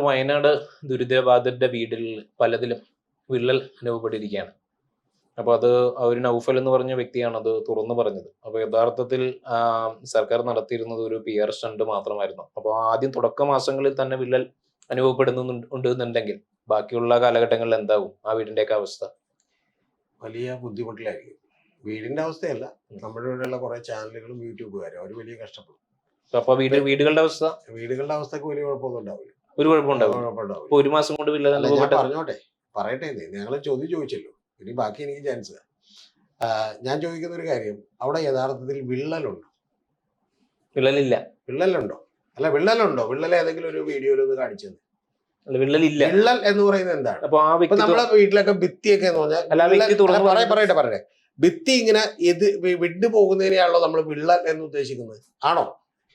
വയനാട് ദുരിതബാധിതരുടെ വീടുകളിൽ പലതിലും വിള്ളൽ അനുഭവപ്പെട്ടിരിക്കുകയാണ്. അപ്പോൾ അത് ഒരു നൗഫൽ എന്ന് പറഞ്ഞ വ്യക്തിയാണ് അത് തുറന്നു പറഞ്ഞത്. അപ്പോൾ യഥാർത്ഥത്തിൽ സർക്കാർ നടത്തിയിരുന്നത് ഒരു PR സ്റ്റണ്ട് മാത്രമായിരുന്നു. അപ്പോൾ ആദ്യം തുടക്ക മാസങ്ങളിൽ തന്നെ വിള്ളൽ അനുഭവപ്പെടുന്നുണ്ടെന്നുണ്ടെങ്കിൽ ബാക്കിയുള്ള കാലഘട്ടങ്ങളിൽ എന്താവും ആ വീടിന്റെയൊക്കെ അവസ്ഥ? വലിയ ബുദ്ധിമുട്ടിലായിരിക്കും. വീടിന്റെ അവസ്ഥയല്ല, നമ്മുടെ ഇവിടെയുള്ള കുറെ ചാനലുകളും യൂട്യൂബുകാരും അവർ വലിയ കഷ്ടപ്പെടും. അപ്പൊ വീടുകളുടെ അവസ്ഥക്ക് വലിയ കുഴപ്പമൊന്നും ഉണ്ടാവില്ല. ഒരു കുഴപ്പമുണ്ടാവില്ല. ഒരു മാസം കൊണ്ട് വിള്ളൽ പറഞ്ഞോട്ടെ, പറയട്ടെ. ഞങ്ങൾ ചോദ്യം ചോദിച്ചല്ലോ, ഇനി ബാക്കി എനിക്ക് ചാൻസ്. ഞാൻ ചോദിക്കുന്ന ഒരു കാര്യം, അവിടെ യഥാർത്ഥത്തിൽ വിള്ളലുണ്ടോ? വിള്ളലുണ്ടോ? അല്ല, വിള്ളലുണ്ടോ? വിള്ളൽ ഏതെങ്കിലും ഒരു വീഡിയോയിൽ ഒന്ന് കാണിച്ചത്? വിള്ളലില്ല. വിള്ളൽ എന്ന് പറയുന്നത് എന്താണ്? അപ്പൊ നമ്മുടെ വീട്ടിലൊക്കെ ഭിത്തിയൊക്കെ എന്ന് പറഞ്ഞാൽ പറയട്ടെ ഭിത്തി ഇങ്ങനെ വിട്ടു പോകുന്നതിനെയാണല്ലോ നമ്മൾ വിള്ളൽ എന്ന് ഉദ്ദേശിക്കുന്നത്, ആണോ?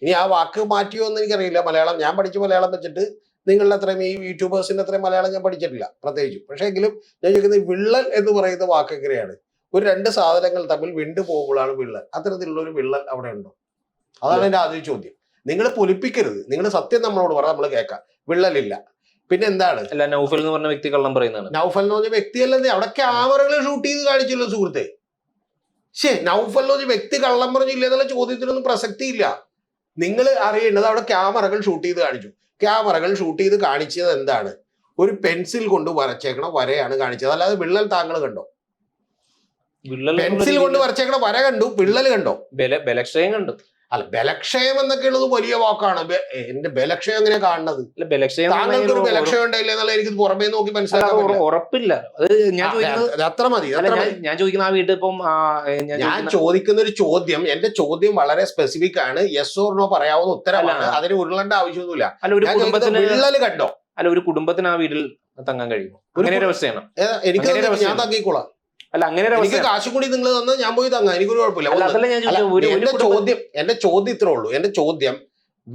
ഇനി ആ വാക്ക് മാറ്റിയോ എന്ന് എനിക്കറിയില്ല. മലയാളം ഞാൻ പഠിച്ച മലയാളം വെച്ചിട്ട് നിങ്ങളുടെ അത്രയും ഈ യൂട്യൂബേഴ്സിന്റെ അത്രയും മലയാളം ഞാൻ പഠിച്ചിട്ടില്ല പ്രത്യേകിച്ച്. പക്ഷേ എങ്കിലും ഞാൻ ചോദിക്കുന്നത്, വിള്ളൽ എന്ന് പറയുന്ന വാക്ക് എങ്ങനെയാണ്? ഒരു രണ്ട് സാധനങ്ങൾ തമ്മിൽ വിണ്ടു പോകുമ്പോഴാണ് വിള്ളൽ. അത്തരത്തിലുള്ള ഒരു വിള്ളൽ അവിടെ ഉണ്ടോ? അതാണ് എന്റെ ആദ്യ ചോദ്യം. നിങ്ങൾ പൊലിപ്പിക്കരുത്, നിങ്ങൾ സത്യം നമ്മളോട് പറ, നമ്മൾ കേൾക്കാം. വിള്ളലില്ല. പിന്നെ എന്താണ്? അല്ല, നൗഫൽ എന്ന് പറഞ്ഞ വ്യക്തി കള്ളം പറയുന്നതാണ്. നൗഫൽ എന്ന് പറഞ്ഞ വ്യക്തിയല്ലേ, അവിടെ ക്യാമറകൾ ഷൂട്ട് ചെയ്ത് കാണിച്ചല്ലോ സുഹൃത്തെ. നൗഫൽ എന്ന് പറഞ്ഞ വ്യക്തി കള്ളം പറഞ്ഞില്ല എന്നുള്ള ചോദ്യത്തിനൊന്നും പ്രസക്തിയില്ല. നിങ്ങൾ അറിയേണ്ടത് അവിടെ ക്യാമറകൾ ഷൂട്ട് ചെയ്ത് കാണിച്ചു. ക്യാമറകൾ ഷൂട്ട് ചെയ്ത് കാണിച്ചത് എന്താണ്? ഒരു പെൻസിൽ കൊണ്ട് വരച്ചേക്കണ വരയാണ് കാണിച്ചത്. അല്ലാതെ വിള്ളൽ താങ്കൾ കണ്ടോ? പെൻസിൽ കൊണ്ട് വരച്ചേക്കണ വര കണ്ടു, വിള്ളൽ കണ്ടോ? ബലക്ഷയം കണ്ടു. അല്ല, ബലക്ഷയം എന്നൊക്കെ ഉള്ളത് വലിയ വാക്കാണ്. എന്റെ ബലക്ഷയം എങ്ങനെ കാണുന്നത്? താങ്കൾക്ക് ഒരു ബലക്ഷയം ഉണ്ടായില്ല എന്നുള്ള എനിക്ക് പുറമേ നോക്കി മനസ്സിലാക്കാൻ ഉറപ്പില്ല. അത്ര മതി. ഞാൻ ചോദിക്കുന്ന ആ വീട്ടിൽ ഇപ്പം ഞാൻ ചോദിക്കുന്ന ഒരു ചോദ്യം, എന്റെ ചോദ്യം വളരെ സ്പെസിഫിക് ആണ്. യെസ് ഓർ നോ പറയാവുന്ന ഉത്തരമാണ്. അതിന് ഉരുളേണ്ട ആവശ്യമൊന്നുമില്ല. വിള്ളൽ കണ്ടോ? അല്ല, ഒരു കുടുംബത്തിന് ആ വീട്ടിൽ തങ്ങാൻ കഴിയുമോ? അങ്ങനെ ഒരു അവസ്ഥയാണ്. എനിക്ക് ഞാൻ തങ്ങിക്കോളാം. അല്ല, അങ്ങനെ എനിക്ക് കാശും കൂടി നിങ്ങൾ തന്നാൽ ഞാൻ പോയി തങ്ങാം, എനിക്കൊരു കുഴപ്പമില്ല. എന്റെ ചോദ്യം ഇത്രേ ഉള്ളൂ. എന്റെ ചോദ്യം,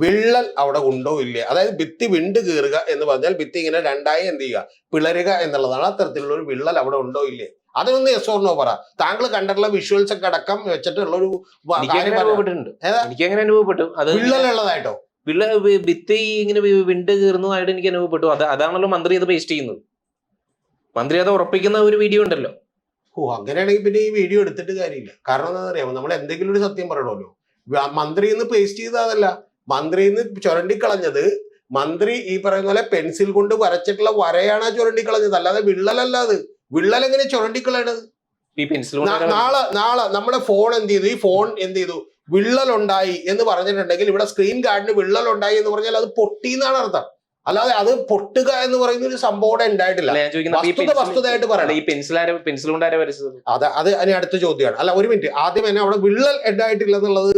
വിള്ളൽ അവിടെ ഉണ്ടോ ഇല്ലേ? അതായത് ഭിത്തി വിണ്ട് കീറുക എന്ന് പറഞ്ഞാൽ ഭിത്തി ഇങ്ങനെ രണ്ടായി എന്ത് ചെയ്യുക, പിളരുക എന്നുള്ളതാണ്. അത്തരത്തിലുള്ള ഒരു വിള്ളൽ അവിടെ ഉണ്ടോ ഇല്ലേ? അതിനൊന്ന് യെസ് ഓർ നോ പറ. താങ്കൾ കണ്ടിട്ടുള്ള വിഷ്വൽസ് ഒക്കെ അടക്കം വെച്ചിട്ടുള്ള ഒരു അനുഭവപ്പെട്ടു. വിള്ളൽ ഉള്ളതായിട്ടോ? ഭിത്തി ഇങ്ങനെ വിണ്ട് കീറുന്നതായിട്ട് എനിക്ക് അനുഭവപ്പെട്ടു. അതാണല്ലോ മന്ത്രി അത് പേസ്റ്റ് ചെയ്യുന്നത്. മന്ത്രി അത് ഉറപ്പിക്കുന്ന ഒരു വീഡിയോ ഉണ്ടല്ലോ. അങ്ങനെയാണെങ്കിൽ പിന്നെ ഈ വീഡിയോ എടുത്തിട്ട് കാര്യമില്ല. കാരണം എന്താ അറിയാമോ, നമ്മൾ എന്തെങ്കിലും ഒരു സത്യം പറയണമല്ലോ. മന്ത്രി ഇന്ന് പേസ്റ്റ് ചെയ്തതല്ല, മന്ത്രി ഇന്ന് ചുരണ്ടിക്കളഞ്ഞത്. മന്ത്രി ഈ പറയുന്ന പോലെ പെൻസിൽ കൊണ്ട് വരച്ചിട്ടുള്ള വരയാണ് ചുരണ്ടിക്കളഞ്ഞത്, അല്ലാതെ വിള്ളലല്ല. അത് വിള്ളൽ എങ്ങനെ ചുരണ്ടിക്കളയണത്? നാളെ നമ്മുടെ ഫോൺ എന്ത് ചെയ്തു? ഈ ഫോൺ എന്ത് ചെയ്തു? വിള്ളൽ ഉണ്ടായി എന്ന് പറഞ്ഞിട്ടുണ്ടെങ്കിൽ ഇവിടെ സ്ക്രീൻ ഗാർഡിന് വിള്ളൽ ഉണ്ടായി എന്ന് പറഞ്ഞാൽ അത് പൊട്ടി എന്നാണ് അർത്ഥം. അല്ലാതെ അത് പൊട്ടുക എന്ന് പറയുന്ന ഒരു സംഭവം ഉണ്ടായിട്ടില്ല. വസ്തുതയായിട്ട് പറയാം. അത് അതിന് അടുത്ത ചോദ്യമാണ്. അല്ല, ഒരു മിനിറ്റ്, ആദ്യം തന്നെ അവിടെ വിള്ളൽ ഉണ്ടായിട്ടില്ല എന്നുള്ളത്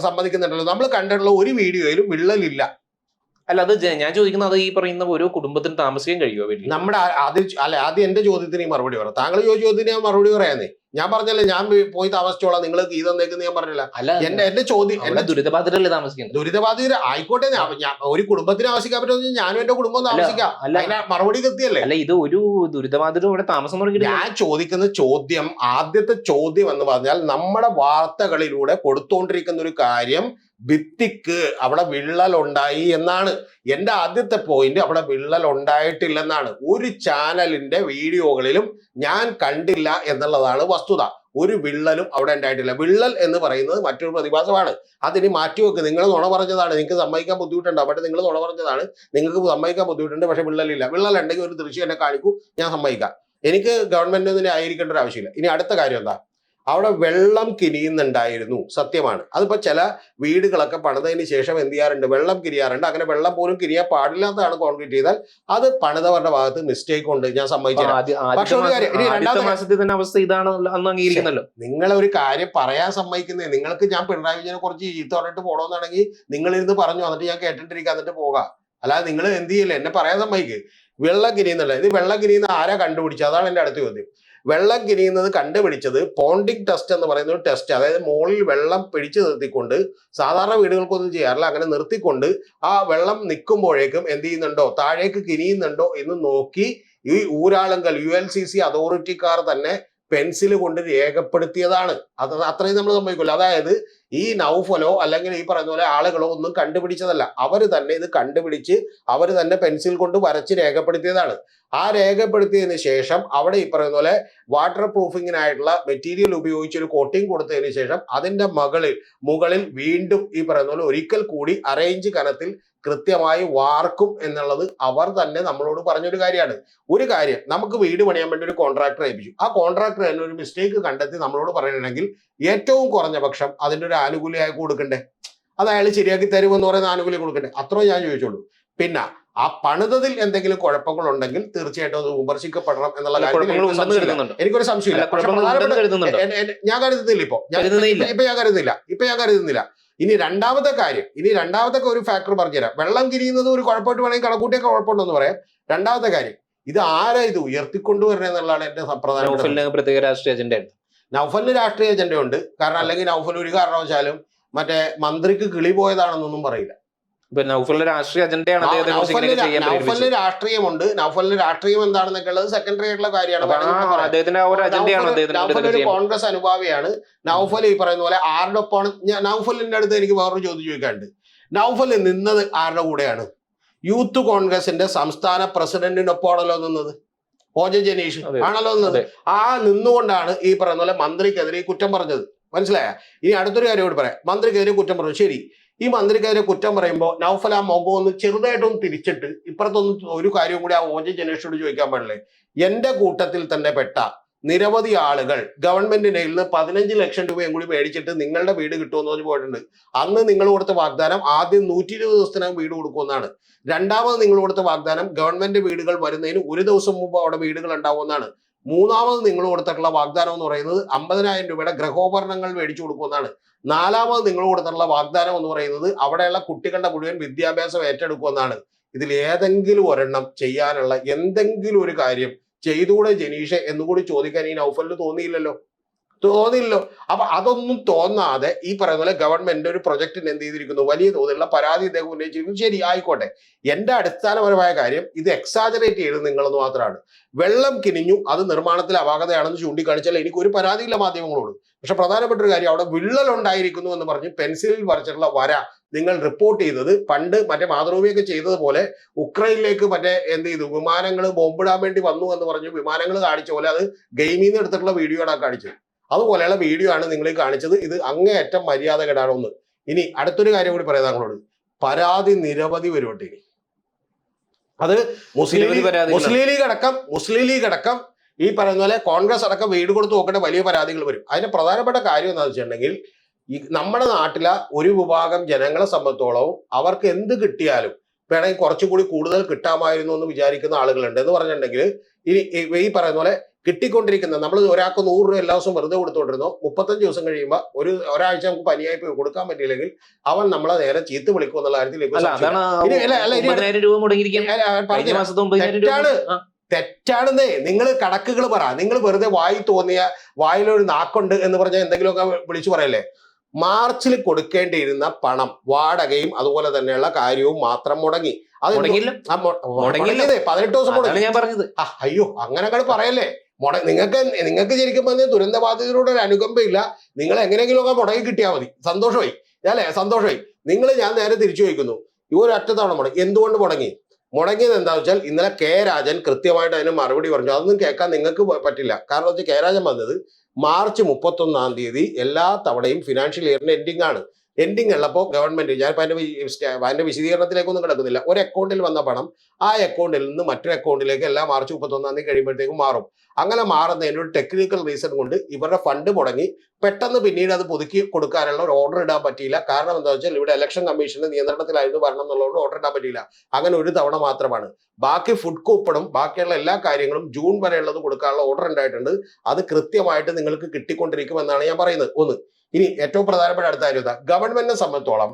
സമ്മതിക്കുന്നുണ്ടല്ലോ. നമ്മൾ കണ്ടിട്ടുള്ള ഒരു വീഡിയോയിലും വിള്ളലില്ല. അല്ല, അത് ഞാൻ ചോദിക്കുന്നത്, അത് ഈ പറയുന്ന ഓരോ കുടുംബത്തിന് താമസിക്കാൻ കഴിയുമോ വീട്ടിൽ? നമ്മുടെ ആദ്യം എന്റെ ചോദ്യത്തിന് മറുപടി പറയാം. താങ്കൾ ചോദ്യത്തിന് ഞാൻ മറുപടി പറയാന്നേ. ഞാൻ പറഞ്ഞല്ലേ, ഞാൻ പോയി താമസിച്ചോളാം, നിങ്ങൾ ഈ തന്നേക്കെന്ന് ഞാൻ പറഞ്ഞില്ല. എന്റെ ചോദ്യം, ദുരിതബാധിതരല്ലേ താമസിക്കുന്നത്? ദുരിതബാധിതർ ആയിക്കോട്ടെ, ഒരു കുടുംബത്തിന് താമസിക്കാൻ പറ്റുമെന്ന് ഞാനും എന്റെ കുടുംബം താമസിക്കാം. മറുപടി കൃത്യല്ലേ? അല്ല, ഇത് ഒരു ദുരിതബാധിതർ ഇവിടെ താമസം തുടങ്ങി. ഞാൻ ചോദിക്കുന്ന ചോദ്യം, ആദ്യത്തെ ചോദ്യം എന്ന് പറഞ്ഞാൽ, നമ്മുടെ വാർത്തകളിലൂടെ കൊടുത്തോണ്ടിരിക്കുന്ന ഒരു കാര്യം, ഭിത്തിക്ക് അവിടെ വിള്ളൽ ഉണ്ടായി എന്നാണ്. എന്റെ ആദ്യത്തെ പോയിന്റ് അവിടെ വിള്ളൽ ഉണ്ടായിട്ടില്ലെന്നാണ്. ഒരു ചാനലിന്റെ വീഡിയോകളിലും ഞാൻ കണ്ടില്ല എന്നുള്ളതാണ് വസ്തുത. ഒരു വിള്ളലും അവിടെ ഉണ്ടായിട്ടില്ല. വിള്ളൽ എന്ന് പറയുന്നത് മറ്റൊരു പ്രതിഭാസമാണ്. അതിന് മാറ്റിവെക്ക്. നിങ്ങൾ നുണ പറഞ്ഞതാണ്, നിങ്ങൾക്ക് സമ്മതിക്കാൻ ബുദ്ധിമുട്ടുണ്ട്. അവിടെ നിങ്ങൾ നുണ പറഞ്ഞതാണ്, നിങ്ങൾക്ക് സമ്മതിക്കാൻ ബുദ്ധിമുട്ടുണ്ട്. പക്ഷെ വിള്ളലില്ല. വിള്ളൽ ഉണ്ടെങ്കിൽ ഒരു ദൃശ്യം എന്നെ കാണിക്കൂ, ഞാൻ സമ്മതിക്കാം. എനിക്ക് ഗവൺമെന്റിന് ആയിരിക്കേണ്ട ഒരു ആവശ്യമില്ല. ഇനി അടുത്ത കാര്യം എന്താ, അവിടെ വെള്ളം കിനിയുന്നുണ്ടായിരുന്നു, സത്യമാണ്. അതിപ്പോ ചില വീടുകളൊക്കെ പണിതതിന് ശേഷം എന്ത് ചെയ്യാറുണ്ട്, വെള്ളം കിരിയാറുണ്ട്. അങ്ങനെ വെള്ളം പോലും കിരിയാൻ പാടില്ലാത്തതാണ് കോൺക്രീറ്റ് ചെയ്താൽ. അത് പണിതവരുടെ ഭാഗത്ത് മിസ്റ്റേക്ക് ഉണ്ട്, ഞാൻ സമ്മതിച്ചു. പക്ഷെ ഒരു കാര്യം, നിങ്ങൾ ഒരു കാര്യം പറയാൻ സമ്മതിക്കുന്നേ. നിങ്ങൾക്ക് ഞാൻ പിണറായി വിജയനെ കുറച്ച് ചീത്ത പറഞ്ഞിട്ട് പോകണമെന്നാണെങ്കിൽ നിങ്ങളിരുന്ന് പറഞ്ഞു, എന്നിട്ട് ഞാൻ കേട്ടിട്ടിരിക്കുക, എന്നിട്ട് പോകാം. അല്ലാതെ നിങ്ങൾ എന്ത് ചെയ്യില്ല, എന്നെ പറയാൻ സമ്മതിക്ക്. വെള്ളം കിനിയുന്നല്ല, ഇത് വെള്ളം കിനിയുന്ന ആരാ കണ്ടുപിടിച്ചത്? അതാണ് എന്റെ അടുത്ത ചോദ്യം. വെള്ളം കിനിയുന്നത് കണ്ടുപിടിച്ചത് പോണ്ടിക് ടെസ്റ്റ് എന്ന് പറയുന്ന ഒരു ടെസ്റ്റ്. അതായത് മുകളിൽ വെള്ളം പിടിച്ചു നിർത്തിക്കൊണ്ട്, സാധാരണ വീടുകൾക്കൊന്നും ചെയ്യാറില്ല, അങ്ങനെ നിർത്തിക്കൊണ്ട് ആ വെള്ളം നിൽക്കുമ്പോഴേക്കും എന്ത് ചെയ്യുന്നുണ്ടോ, താഴേക്ക് കിനിയുന്നുണ്ടോ എന്ന് നോക്കി ഈ ഊരാളുങ്കൽ ULCC അതോറിറ്റിക്കാർ തന്നെ പെൻസിൽ കൊണ്ട് രേഖപ്പെടുത്തിയതാണ്. അത് അത്രയും നമ്മൾ സംഭവിക്കില്ല. അതായത് ഈ നൗഫലോ അല്ലെങ്കിൽ ഈ പറയുന്ന പോലെ ആളുകളോ ഒന്നും കണ്ടുപിടിച്ചതല്ല. അവർ തന്നെ ഇത് കണ്ടുപിടിച്ച് അവർ തന്നെ പെൻസിൽ കൊണ്ട് വരച്ച് രേഖപ്പെടുത്തിയതാണ്. ആ രേഖപ്പെടുത്തിയതിന് ശേഷം അവിടെ ഈ പറയുന്ന പോലെ വാട്ടർ പ്രൂഫിങ്ങിനായിട്ടുള്ള മെറ്റീരിയൽ ഉപയോഗിച്ച് ഒരു കോട്ടിംഗ് കൊടുത്തതിന് ശേഷം അതിന്റെ മുകളിൽ വീണ്ടും ഈ പറയുന്ന പോലെ ഒരിക്കൽ കൂടി അറേഞ്ച് കനത്തിൽ കൃത്യമായി വാർക്കും എന്നുള്ളത് അവർ തന്നെ നമ്മളോട് പറഞ്ഞൊരു കാര്യമാണ്. ഒരു കാര്യം, നമുക്ക് വീട് പണിയാൻ വേണ്ടി ഒരു കോൺട്രാക്ടർ ഏൽപ്പിച്ചു. ആ കോൺട്രാക്ടർ തന്നെ ഒരു മിസ്റ്റേക്ക് കണ്ടെത്തി നമ്മളോട് പറയണമെങ്കിൽ ഏറ്റവും കുറഞ്ഞ പക്ഷം അതിൻ്റെ ഒരു ആനുകൂല്യമായി കൊടുക്കണ്ടേ? അത് അയാൾ ശരിയാക്കി തരുമെന്ന് പറയുന്ന ആനുകൂല്യം കൊടുക്കണ്ടേ? അത്രയും ഞാൻ ചോദിച്ചോളൂ. പിന്നെ ആ പണിതതിൽ എന്തെങ്കിലും കുഴപ്പങ്ങൾ ഉണ്ടെങ്കിൽ തീർച്ചയായിട്ടും അത് വിമർശിക്കപ്പെടണം എന്നുള്ള കാര്യത്തിൽ എനിക്കൊരു സംശയമില്ല. ഞാൻ കരുതുന്നില്ല. ഇപ്പൊ ഞാൻ കരുതുന്നില്ല. ഇനി രണ്ടാമത്തെ കാര്യം, ഒരു ഫാക്ടർ പറഞ്ഞുതരാം. വെള്ളം കിരിയുന്നത് ഒരു കുഴപ്പമായിട്ട് വേണമെങ്കിൽ കണക്കൂട്ടിയൊക്കെ കുഴപ്പമുണ്ടെന്ന് പറയാം. രണ്ടാമത്തെ കാര്യം, ഇത് ആരാ ഇത് ഉയർത്തിക്കൊണ്ടുവരണേ എന്നുള്ളതാണ് എന്റെ പ്രധാന. പ്രത്യേക രാഷ്ട്രീയ അജണ്ട. നൗഫലിന് രാഷ്ട്രീയ അജണ്ട ഉണ്ട്. കാരണം അല്ലെങ്കിൽ നൗഫൽ ഒരു കാരണവശാലും മറ്റേ മന്ത്രിക്ക് കിളി പോയതാണെന്നൊന്നും പറയില്ല. നൗഫലിന്റെ രാഷ്ട്രീയ അജണ്ടയാണ്. നൗഫലിന് രാഷ്ട്രീയമുണ്ട്. നൗഫലിന് രാഷ്ട്രീയം എന്താണെന്നൊക്കെ ഉള്ളത് സെക്കൻഡറി ആയിട്ടുള്ള കാര്യമാണ്. നൗഫൽ ഒരു കോൺഗ്രസ് അനുഭാവിയാണ്. നൗഫൽ ഈ പറയുന്ന പോലെ ആരുടെ ഒപ്പമാണ്? നൗഫലിന്റെ അടുത്ത് എനിക്ക് വേറൊരു ചോദ്യം ചോദിക്കാനുണ്ട്. നൗഫൽ നിന്നത് ആരുടെ കൂടെയാണ്? യൂത്ത് കോൺഗ്രസിന്റെ സംസ്ഥാന പ്രസിഡന്റിനൊപ്പമാണല്ലോ നിന്നത്. OJ ജനീഷ് ആണല്ലോ നിന്നത്. ആ നിന്നുകൊണ്ടാണ് ഈ പറയുന്ന പോലെ മന്ത്രിക്കെതിരെ കുറ്റം പറഞ്ഞത്. മനസ്സിലായ? ഇനി അടുത്തൊരു കാര്യം കൂടി പറയാം. മന്ത്രിക്കെതിരെ കുറ്റം പറഞ്ഞു. ശരി, ഈ മന്ത്രിക്കെതിരെ കുറ്റം പറയുമ്പോൾ നൗഫൽ ആ മുഖം ഒന്ന് ചെറുതായിട്ടൊന്ന് തിരിച്ചിട്ട് ഇപ്പുറത്തൊന്നും ഒരു കാര്യവും കൂടി ആ OJ ജനീഷിനോട് ചോദിക്കാൻ പാടില്ലേ? എന്റെ കൂട്ടത്തിൽ തന്നെ പെട്ട നിരവധി ആളുകൾ ഗവൺമെന്റിന്റെ കയ്യിൽ നിന്ന് 15 ലക്ഷം രൂപയും കൂടി മേടിച്ചിട്ട് നിങ്ങളുടെ വീട് കിട്ടുമെന്ന് പറഞ്ഞ് പോയിട്ടുണ്ട്. അന്ന് നിങ്ങൾ കൊടുത്ത വാഗ്ദാനം ആദ്യം 120 ദിവസത്തിനകം വീട് കൊടുക്കുമെന്നാണ്. രണ്ടാമത് നിങ്ങൾ കൊടുത്ത വാഗ്ദാനം ഗവൺമെന്റ് വീടുകൾ വരുന്നതിന് ഒരു ദിവസം മുമ്പ് അവിടെ വീടുകൾ ഉണ്ടാവുമെന്നാണ്. മൂന്നാമത് നിങ്ങൾ കൊടുത്തിട്ടുള്ള വാഗ്ദാനം എന്ന് പറയുന്നത് 50,000 രൂപയുടെ ഗൃഹോപകരണങ്ങൾ മേടിച്ചു കൊടുക്കുമെന്നാണ്. നാലാമത് നിങ്ങൾ കൊടുത്തിട്ടുള്ള വാഗ്ദാനം എന്ന് പറയുന്നത് അവിടെയുള്ള കുട്ടികളുടെ മുഴുവൻ വിദ്യാഭ്യാസം ഏറ്റെടുക്കുമെന്നാണ്. ഇതിൽ ഏതെങ്കിലും ഒരെണ്ണം ചെയ്യാനുള്ള എന്തെങ്കിലും ഒരു കാര്യം ചെയ്തുകൂടെ ജനീഷ് എന്നുകൂടി ചോദിക്കാൻ ഈ നൗഫലിന് തോന്നിയില്ലല്ലോ. അപ്പൊ അതൊന്നും തോന്നാതെ ഈ പറയുന്ന പോലെ ഗവൺമെന്റ് ഒരു പ്രൊജക്ടിന് എന്ത് ചെയ്തിരിക്കുന്നു, വലിയ തോതിലുള്ള പരാതി ഇദ്ദേഹം ഉന്നയിച്ചിരിക്കുന്നു. ശരി, ആയിക്കോട്ടെ. എന്റെ അടിസ്ഥാനപരമായ കാര്യം ഇത് എക്സാജറേറ്റ് ചെയ്തത് നിങ്ങളെന്ന് മാത്രമാണ്. വെള്ളം കിനിഞ്ഞു, അത് നിർമ്മാണത്തിലെ അപാകതയാണെന്ന് ചൂണ്ടിക്കാണിച്ചാൽ എനിക്ക് ഒരു പരാതിയില്ല മാധ്യമങ്ങളോട്. പക്ഷെ പ്രധാനപ്പെട്ട ഒരു കാര്യം, അവിടെ വിള്ളൽ ഉണ്ടായിരിക്കുന്നു എന്ന് പറഞ്ഞ് പെൻസിലിൽ വരച്ചിട്ടുള്ള വര നിങ്ങൾ റിപ്പോർട്ട് ചെയ്തത് പണ്ട് മറ്റേ മാതൃഭൂമിയൊക്കെ ചെയ്തതുപോലെ ഉക്രൈനിലേക്ക് മറ്റേ എന്ത് ചെയ്തു, വിമാനങ്ങൾ ബോംബിടാൻ വേണ്ടി വന്നു എന്ന് പറഞ്ഞു വിമാനങ്ങൾ കാണിച്ച പോലെ അത് ഗെയിമിൽ നിന്ന് എടുത്തിട്ടുള്ള വീഡിയോ ആണ് കാണിച്ചത്. അതുപോലെയുള്ള വീഡിയോ ആണ് നിങ്ങൾ കാണിച്ചത്. ഇത് അങ്ങേയറ്റം മര്യാദകേടാണ് ഒന്ന്. ഇനി അടുത്തൊരു കാര്യം കൂടി പറയാം താങ്കളോട്. പരാതി നിരവധി വരുവട്ടെ. അത് മുസ്ലിം ലീഗ് അടക്കം ഈ പറയുന്ന പോലെ കോൺഗ്രസ് അടക്കം വീട് കൊടുത്ത് നോക്കേണ്ട വലിയ പരാതികൾ വരും. അതിന്റെ പ്രധാനപ്പെട്ട കാര്യം എന്താണെന്ന് വെച്ചിട്ടുണ്ടെങ്കിൽ, ഈ നമ്മുടെ നാട്ടിലെ ഒരു വിഭാഗം ജനങ്ങളെ സംബന്ധിച്ചോളവും അവർക്ക് എന്ത് കിട്ടിയാലും വേണമെങ്കിൽ കുറച്ചുകൂടി കൂടുതൽ കിട്ടാമായിരുന്നു എന്ന് വിചാരിക്കുന്ന ആളുകളുണ്ട്. എന്ന് പറഞ്ഞിട്ടുണ്ടെങ്കിൽ ഇനി ഈ പറയുന്ന പോലെ കിട്ടിക്കൊണ്ടിരിക്കുന്നത്, നമ്മൾ ഒരാൾക്ക് 100 രൂപ എല്ലാ ദിവസവും വെറുതെ കൊടുത്തോണ്ടിരുന്നോ, 35 ദിവസം കഴിയുമ്പോൾ ഒരാഴ്ച നമുക്ക് പനിയായി പോയി കൊടുക്കാൻ പറ്റിയില്ലെങ്കിൽ അവൻ നമ്മളെ നേരെ ചീത്ത വിളിക്കും എന്നുള്ള കാര്യത്തിലേക്ക് തെറ്റാണെന്നേ. നിങ്ങൾ കണക്കുകൾ പറ. നിങ്ങൾ വെറുതെ വായിലൊരു നാക്കുണ്ട് എന്ന് പറഞ്ഞാൽ എന്തെങ്കിലുമൊക്കെ വിളിച്ചു പറയല്ലേ. മാർച്ചിൽ കൊടുക്കേണ്ടിയിരുന്ന പണം, വാടകയും അതുപോലെ തന്നെയുള്ള കാര്യവും മാത്രം മുടങ്ങി. അത് 18 ദിവസം മുടങ്ങി. അയ്യോ, അങ്ങനെ അങ്ങോട്ട് പറയല്ലേ. നിങ്ങൾക്ക് ശരിക്കും പറഞ്ഞാൽ ദുരന്ത ബാധിതരോട് ഒരു അനുകമ്പയില്ല. നിങ്ങൾ എങ്ങനെയെങ്കിലുമൊക്കെ മുടങ്ങി കിട്ടിയാൽ മതി. സന്തോഷമായി അല്ലേ? സന്തോഷമായി. ഞാൻ നേരെ തിരിച്ചു ചോദിക്കുന്നു, ഈ ഒരു ഒറ്റത്തവണ മുടങ്ങി. എന്തുകൊണ്ട് മുടങ്ങിയത് എന്താണെന്ന് വെച്ചാൽ ഇന്നലെ കെ രാജൻ കൃത്യമായിട്ട് അതിന് മറുപടി പറഞ്ഞു. അതൊന്നും കേൾക്കാൻ നിങ്ങൾക്ക് പറ്റില്ല. കാരണം വെച്ചാൽ കെ രാജൻ വന്നത് മാർച്ച് 31-ാം തീയതി എല്ലാ തവണയും ഫിനാൻഷ്യൽ ഇയറിന്റെ എൻഡിങ് ഉള്ളപ്പോൾ ഗവൺമെന്റ്, ഞാനിപ്പോൾ അതിന്റെ വിശദീകരണത്തിലേക്കൊന്നും കിടക്കുന്നില്ല, ഒരു അക്കൗണ്ടിൽ വന്ന പണം ആ അക്കൗണ്ടിൽ നിന്ന് മറ്റൊരു അക്കൗണ്ടിലേക്ക് എല്ലാ മാർച്ച് 31-ാം തീയതി കഴിയുമ്പോഴത്തേക്കും മാറും. അങ്ങനെ മാറുന്നതിന് ഒരു ടെക്നിക്കൽ റീസൺ കൊണ്ട് ഇവരുടെ ഫണ്ട് മുടങ്ങി. പെട്ടെന്ന് പിന്നീട് അത് പുതുക്കി കൊടുക്കാനുള്ള ഒരു ഓർഡർ ഇടാൻ പറ്റിയില്ല. കാരണം എന്താ വെച്ചാൽ ഇവിടെ ഇലക്ഷൻ കമ്മീഷന്റെ നിയന്ത്രണത്തിലായിരുന്നു ഭരണം എന്നുള്ളതുകൊണ്ട് ഓർഡർ ഇടാൻ പറ്റിയില്ല. അങ്ങനെ ഒരു തവണ മാത്രമാണ്. ബാക്കി ഫുഡ് കൂപ്പണും ബാക്കിയുള്ള എല്ലാ കാര്യങ്ങളും ജൂൺ വരെയുള്ളത് കൊടുക്കാനുള്ള ഓർഡർ ഉണ്ടായിട്ടുണ്ട്. അത് കൃത്യമായിട്ട് നിങ്ങൾക്ക് കിട്ടിക്കൊണ്ടിരിക്കുമെന്നാണ് ഞാൻ പറയുന്നത്. ഒന്ന്. ഇനി ഏറ്റവും പ്രധാനപ്പെട്ട അടുത്ത കാര്യം, ഗവൺമെന്റിനെ സംബന്ധിച്ചോളം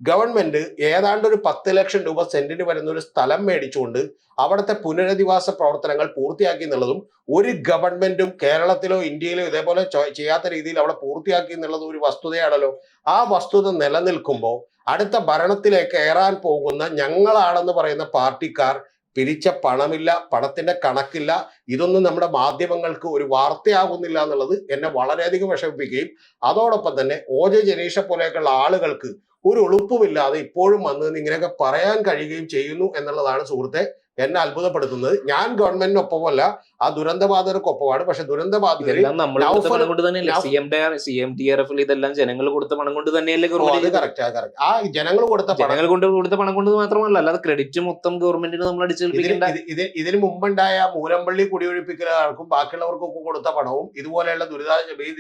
ഗവൺമെന്റ് ഏതാണ്ട് ഒരു 10 ലക്ഷം രൂപ സെന്റിന് വരുന്ന ഒരു സ്ഥലം മേടിച്ചുകൊണ്ട് അവിടുത്തെ പുനരധിവാസ പ്രവർത്തനങ്ങൾ പൂർത്തിയാക്കി എന്നുള്ളതും ഒരു ഗവൺമെന്റും കേരളത്തിലോ ഇന്ത്യയിലോ ഇതേപോലെ ചെയ്യാത്ത രീതിയിൽ അവിടെ പൂർത്തിയാക്കി എന്നുള്ളത് ഒരു വസ്തുതയാണല്ലോ. ആ വസ്തുത നിലനിൽക്കുമ്പോൾ അടുത്ത ഭരണത്തിലേക്ക് കയറാൻ പോകുന്ന ഞങ്ങളാണെന്ന് പറയുന്ന പാർട്ടിക്കാർ പിരിച്ച പണമില്ല, പണത്തിന്റെ കണക്കില്ല, ഇതൊന്നും നമ്മുടെ മാധ്യമങ്ങൾക്ക് ഒരു വാർത്തയാകുന്നില്ല എന്നുള്ളത് എന്നെ വളരെയധികം വിഷമിപ്പിക്കുകയും അതോടൊപ്പം തന്നെ OJ ജനീഷെ പോലെയൊക്കെയുള്ള ആളുകൾക്ക് ഒരു എളുപ്പമില്ലാതെ ഇപ്പോഴും വന്ന് ഇങ്ങനെയൊക്കെ പറയാൻ കഴിയുകയും ചെയ്യുന്നു എന്നുള്ളതാണ് സുഹൃത്തെ എന്നെ അത്ഭുതപ്പെടുത്തുന്നത്. ഞാൻ ഗവൺമെന്റിനൊപ്പമല്ല, ആ ദുരന്തബാധിതർക്കൊപ്പമാണ്. പക്ഷെ ദുരന്തബാധിതർ ഇതെല്ലാം ജനങ്ങൾ കൊടുത്ത പണം കൊണ്ട് തന്നെയല്ലേ ആ ജനങ്ങൾ കൊടുത്ത പണം കൊണ്ട് മാത്രമല്ല, അല്ലാതെ ക്രെഡിറ്റ് മൊത്തം ഗവൺമെന്റിന് നമ്മൾ അടിച്ചേൽപ്പിക്കേണ്ട. ഇതിന് മുമ്പുണ്ടായ മൂലമ്പള്ളി കുടിയൊഴിപ്പിക്കലുകാർക്കും ബാക്കിയുള്ളവർക്കും കൊടുത്ത പണവും ഇതുപോലെയുള്ള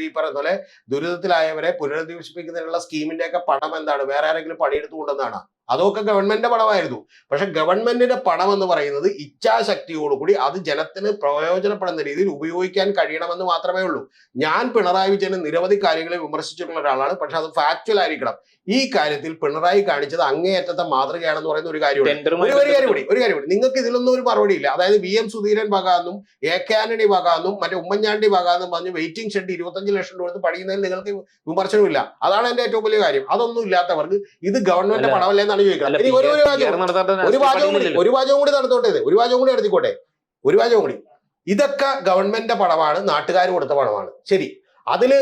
ഈ പറയുന്ന പോലെ ദുരിതത്തിലായവരെ പുനരധിവസിപ്പിക്കുന്നതിനുള്ള സ്കീമിന്റെ ഒക്കെ പണം എന്താണ്? വേറെ ആരെങ്കിലും പണിയെടുത്തു കൊണ്ടെന്നാണ്? അതൊക്കെ ഗവൺമെന്റിന്റെ പണമായിരുന്നു. പക്ഷെ ഗവൺമെന്റിന്റെ പണം എന്ന് പറയുന്നത് ഇച്ഛാശക്തിയോടുകൂടി അത് ജനത്തിന് പ്രയോജനപ്പെടുന്ന രീതിയിൽ ഉപയോഗിക്കാൻ കഴിയണമെന്ന് മാത്രമേ ഉള്ളൂ. ഞാൻ പിണറായി വിജയന് നിരവധി കാര്യങ്ങളെ വിമർശിച്ചിട്ടുള്ള ഒരാളാണ്. പക്ഷെ അത് ഫാക്ച്വൽ ആയിരിക്കണം. ഈ കാര്യത്തിൽ പിണറായി കാണിച്ചത് അങ്ങേയറ്റത്തെ മാതൃകയാണെന്ന് പറയുന്ന ഒരു കാര്യമുണ്ട്. ഒരു കാര്യം നിങ്ങൾക്ക് ഇതിലൊന്നും ഒരു മറുപടി ഇല്ല. അതായത് VM സുധീരൻ വകാന്നും AK ആന്റണി വകാന്നും മറ്റേ ഉമ്മൻചാണ്ടി വകാന്നും പറഞ്ഞ് വെയിറ്റിംഗ് ഷെഡ് 25 ലക്ഷം രൂപ പഠിക്കുന്നതിൽ നിങ്ങൾക്ക് വിമർശനമില്ല. അതാണ് എന്റെ ഏറ്റവും വലിയ കാര്യം. അതൊന്നും ഇല്ലാത്തവർക്ക് ഇത് ഗവൺമെന്റ് പണമല്ലേ എന്നാണ് ചോദിക്കുന്നത്. ഇനി ഒരു വാചകം കൂടി നടത്തിക്കോട്ടെ. ഒരു വാചകം കൂടി. ഇതൊക്കെ ഗവൺമെന്റിന്റെ പണമാണ്, നാട്ടുകാർ കൊടുത്ത പണമാണ്. ശരി, അതില്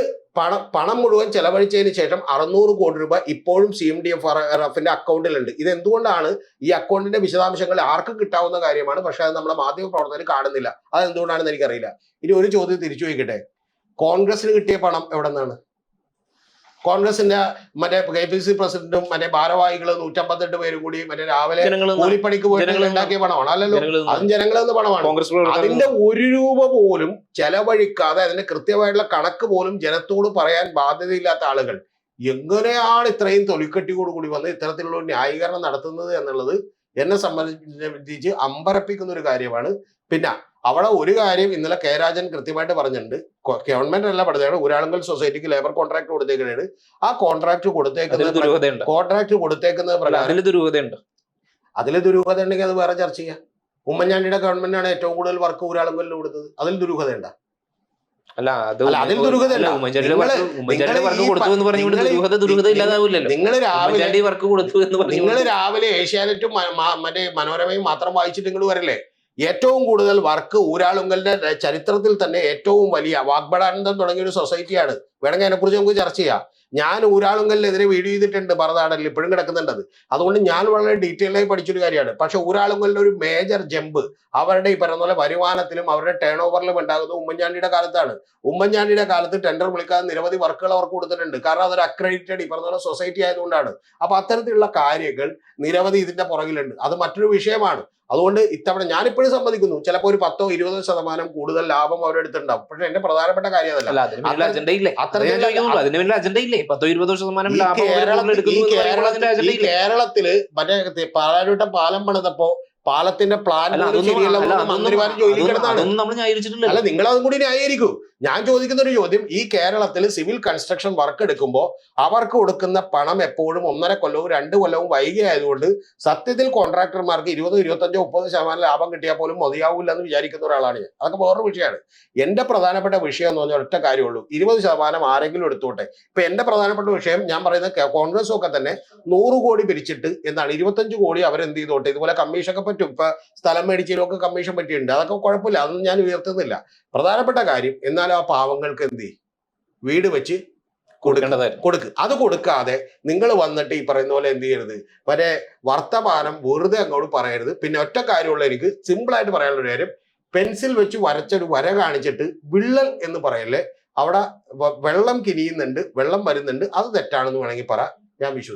പണം മുഴുവൻ ചെലവഴിച്ചതിന് ശേഷം 600 കോടി രൂപ ഇപ്പോഴും CMDFRFന്റെ അക്കൗണ്ടിലുണ്ട്. ഇത് എന്തുകൊണ്ടാണ്? ഈ അക്കൗണ്ടിന്റെ വിശദാംശങ്ങൾ ആർക്കും കിട്ടാവുന്ന കാര്യമാണ്. പക്ഷെ അത് നമ്മളെ മാധ്യമ പ്രവർത്തകർ കാണുന്നില്ല. അത് എന്തുകൊണ്ടാണെന്ന് എനിക്കറിയില്ല. ഇനി ഒരു ചോദ്യം തിരിച്ചു ചോദിക്കട്ടെ. കോൺഗ്രസിന് കിട്ടിയ പണം എവിടെ നിന്നാണ്? കോൺഗ്രസിന്റെ മറ്റേ KPCC പ്രസിഡന്റും മറ്റേ ഭാരവാഹികള് 158 പേരും കൂടി മറ്റേ രാവിലെ കൂലിപ്പണിക്ക് പോയിട്ട് ഉണ്ടാക്കിയ പണമാണ്. അല്ലല്ലോ, അതും ജനങ്ങളെന്ന് പണമാണ്. അതിന്റെ 1 രൂപ പോലും ചെലവഴിക്കാതെ അതിന്റെ കൃത്യമായിട്ടുള്ള കണക്ക് പോലും ജനത്തോട് പറയാൻ ബാധ്യതയില്ലാത്ത ആളുകൾ എങ്ങനെയാണ് ഇത്രയും തൊലിക്കെട്ടിയോടുകൂടി വന്ന് ഇത്തരത്തിലുള്ള ഒരു ന്യായീകരണം നടത്തുന്നത് എന്നുള്ളത് എന്നെ സംബന്ധിച്ച് അമ്പരപ്പിക്കുന്ന ഒരു കാര്യമാണ്. പിന്നെ അവിടെ ഒരു കാര്യം ഇന്നലെ K രാജൻ കൃത്യമായിട്ട് പറഞ്ഞിട്ടുണ്ട്. ഗവൺമെന്റ് അല്ല പറഞ്ഞത്, ഊരാളുങ്കൽ സൊസൈറ്റിക്ക് ലേബർ കോൺട്രാക്ട് കൊടുത്തേക്കുന്നത്. ആ കോൺട്രാക്ട് കൊടുത്തേക്കുന്നത് പ്രകാരം അതിൽ ദുരൂഹത ഉണ്ടെങ്കിൽ അത് വേറെ ചർച്ച ചെയ്യാം. ഉമ്മൻചാണ്ടിയുടെ ഗവൺമെന്റാണ് ഏറ്റവും കൂടുതൽ വർക്ക് ഊരാളുങ്കലിൽ കൊടുത്തത്. അതിൽ ദുരൂഹതയുണ്ട്? അതിൽ ദുരൂഹതയല്ല. നിങ്ങൾ രാവിലെ ഏഷ്യാനെറ്റും മറ്റേ മനോരമയും മാത്രം വായിച്ചിട്ട് നിങ്ങൾ വരല്ലേ? ഏറ്റവും കൂടുതൽ വർക്ക് ഊരാളുങ്കലിന്റെ ചരിത്രത്തിൽ തന്നെ ഏറ്റവും വലിയ വാഗ്ബടാനന്ദം തുടങ്ങിയ ഒരു സൊസൈറ്റിയാണ്. വേണമെങ്കിൽ അതിനെക്കുറിച്ച് നമുക്ക് ചർച്ച ചെയ്യാം. ഞാൻ ഊരാളുങ്കലിനെതിരെ വീഡിയോ ചെയ്തിട്ടുണ്ട്, ഭരതാടനിൽ ഇപ്പോഴും കിടക്കുന്നുണ്ടത്. അതുകൊണ്ട് ഞാൻ വളരെ ഡീറ്റെയിലായി പഠിച്ചൊരു കാര്യമാണ്. പക്ഷെ ഊരാളുങ്കലിന്റെ ഒരു മേജർ ജമ്പ് അവരുടെ ഈ പറയുന്ന പോലെ വരുമാനത്തിലും അവരുടെ ടേൺ ഓവറിലും ഉണ്ടാകുന്നത് ഉമ്മൻചാണ്ടിയുടെ കാലത്താണ്. ഉമ്മൻചാണ്ടിയുടെ കാലത്ത് ടെൻഡർ വിളിക്കാതെ നിരവധി വർക്കുകൾ അവർക്ക് കൊടുത്തിട്ടുണ്ട്. കാരണം അതൊരു അക്രഡിറ്റഡ് ഈ പറഞ്ഞ പോലെ സൊസൈറ്റി ആയതുകൊണ്ടാണ്. അപ്പൊ അത്തരത്തിലുള്ള കാര്യങ്ങൾ നിരവധി ഇതിന്റെ പുറകിലുണ്ട്. അത് മറ്റൊരു വിഷയമാണ്. അതുകൊണ്ട് ഇത്തവണ ഞാനിപ്പോഴും സമ്മതിക്കുന്നു, ചിലപ്പോൾ ഒരു 10-20% കൂടുതൽ ലാഭം അവരെടുത്തിട്ടുണ്ടാവും. പക്ഷെ എന്റെ പ്രധാനപ്പെട്ട കാര്യം ഈ കേരളത്തില് മറ്റേ പാലാരിവട്ടം പാലം പണിതപ്പോ പാലത്തിന്റെ പ്ലാൻ അല്ല, നിങ്ങൾ അതും കൂടി ന്യായീകരിക്കൂ. ഞാൻ ചോദിക്കുന്ന ഒരു ചോദ്യം, ഈ കേരളത്തിൽ സിവിൽ കൺസ്ട്രക്ഷൻ വർക്ക് എടുക്കുമ്പോൾ അവർക്ക് കൊടുക്കുന്ന പണം എപ്പോഴും 1.5 കൊല്ലവും 2 കൊല്ലവും വൈകിയായതുകൊണ്ട് സത്യത്തിൽ കോൺട്രാക്ടർമാർക്ക് 20, 25, 30% ലാഭം കിട്ടിയാൽ പോലും മതിയാവില്ല എന്ന് വിചാരിക്കുന്ന ഒരാളാണ് ഞാൻ. അതൊക്കെ വേറൊരു വിഷയമാണ്. എന്റെ പ്രധാനപ്പെട്ട വിഷയം എന്ന് പറഞ്ഞാൽ ഒറ്റ കാര്യമുള്ളൂ, 20% ആരെങ്കിലും എടുത്തോട്ടെ. ഇപ്പൊ എന്റെ പ്രധാനപ്പെട്ട വിഷയം ഞാൻ പറയുന്നത്, കോൺഗ്രസും ഒക്കെ തന്നെ 100 കോടി പിരിച്ചിട്ട് എന്താണ് 25 കോടി അവരെന്ത് ചെയ്തോട്ടെ. ഇതുപോലെ കമ്മീഷനൊക്കെ പറ്റും. ഇപ്പൊ സ്ഥലം മേടിച്ചതിലൊക്കെ കമ്മീഷൻ പറ്റിയിട്ടുണ്ട്. അതൊക്കെ കുഴപ്പമില്ല, അതൊന്നും ഞാൻ ഉയർത്തുന്നില്ല. പ്രധാനപ്പെട്ട കാര്യം എന്നാലും ആ പാവങ്ങൾക്ക് എന്ത് വീട് വെച്ച് കൊടുക്കുക. അത് കൊടുക്കാതെ നിങ്ങൾ വന്നിട്ട് ഈ പറയുന്ന പോലെ എന്ത് ചെയ്യരുത്, മറ്റേ വർത്തമാനം വെറുതെ അങ്ങോട്ട് പറയരുത്. പിന്നെ ഒറ്റ കാര്യമുള്ള എനിക്ക് സിമ്പിൾ ആയിട്ട് പറയാനുള്ള കാര്യം, പെൻസിൽ വെച്ച് വരച്ചൊരു വര കാണിച്ചിട്ട് വിള്ളൽ എന്ന് പറയല്ലേ. അവിടെ വെള്ളം കിനിയുന്നുണ്ട്, വെള്ളം വരുന്നുണ്ട്, അത് തെറ്റാണെന്ന് വേണമെങ്കിൽ പറ, ഞാൻ വിശ്വസിക്കും.